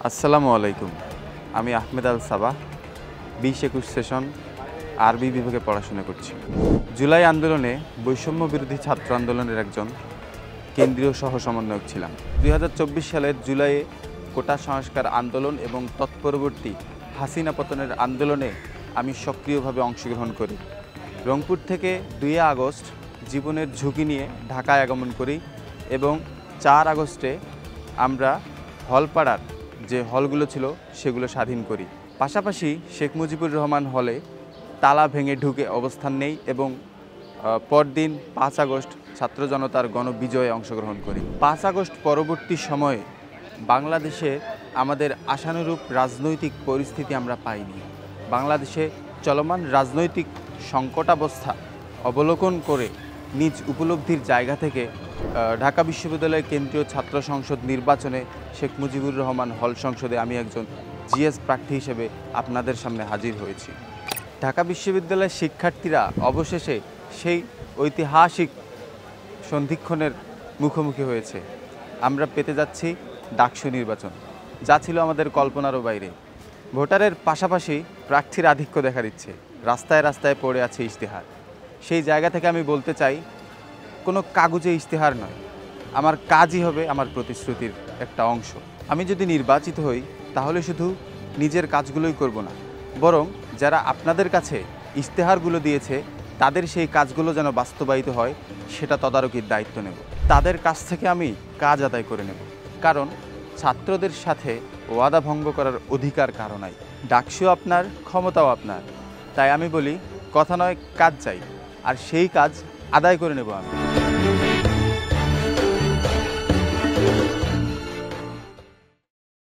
আসসালামু আলাইকুম। আমি আহমেদ আল সাবাহ 20-21 সেশন আরবি বিভাগে পড়াশোনা করছি। জুলাই আন্দোলনে বৈষম্য বিরোধী ছাত্র আন্দোলনের একজন কেন্দ্রীয় সহ সমন্বয়ক ছিলাম। 2024 সালের জুলাইয়ে কোটা সংস্কার আন্দোলন এবং তৎপরবর্তী হাসিনা পতনের আন্দোলনে আমি সক্রিয়ভাবে অংশগ্রহণ করি। রংপুর থেকে 2 আগস্ট জীবনের ঝুঁকি নিয়ে ঢাকায় আগমন করি এবং 4 আগস্টে আমরা হলপাড়ার যে হলগুলো ছিল সেগুলো স্বাধীন করি। পাশাপাশি শেখ মুজিবুর রহমান হলে তালা ভেঙে ঢুকে অবস্থান নেই এবং পরদিন 5 আগস্ট ছাত্র জনতার গণবিজয়ে অংশগ্রহণ করি। 5 আগস্ট পরবর্তী সময়ে বাংলাদেশে আমাদের আশানুরূপ রাজনৈতিক পরিস্থিতি আমরা পাইনি। বাংলাদেশে চলমান রাজনৈতিক সংকটাবস্থা অবলোকন করে নিজ উপলব্ধির জায়গা থেকে ঢাকা বিশ্ববিদ্যালয়ের কেন্দ্রীয় ছাত্র সংসদ নির্বাচনে শেখ মুজিবুর রহমান হল সংসদে আমি একজন জিএস প্রার্থী হিসেবে আপনাদের সামনে হাজির হয়েছি। ঢাকা বিশ্ববিদ্যালয়ের শিক্ষার্থীরা অবশেষে সেই ঐতিহাসিক সন্ধিক্ষণের মুখোমুখি হয়েছে। আমরা পেতে যাচ্ছি ডাকসু নির্বাচন, যা ছিল আমাদের কল্পনারও বাইরে। ভোটারের পাশাপাশি প্রার্থীর আধিক্য দেখা দিচ্ছে, রাস্তায় রাস্তায় পড়ে আছে ইশতেহার। সেই জায়গা থেকে আমি বলতে চাই, কোনো কাগজে ইশতেহার নয়, আমার কাজই হবে আমার প্রতিশ্রুতির একটা অংশ। আমি যদি নির্বাচিত হই তাহলে শুধু নিজের কাজগুলোই করব না, বরং যারা আপনাদের কাছে ইশতেহারগুলো দিয়েছে তাদের সেই কাজগুলো যেন বাস্তবায়িত হয় সেটা তদারকির দায়িত্ব নেব। তাদের কাছ থেকে আমি কাজ আদায় করে নেব, কারণ ছাত্রদের সাথে ওয়াদা ভঙ্গ করার অধিকার কারো নাই। ডাকসু আপনার, ক্ষমতাও আপনার। তাই আমি বলি, কথা নয় কাজ চাই, আর সেই কাজ আদায় করে নেব আমি।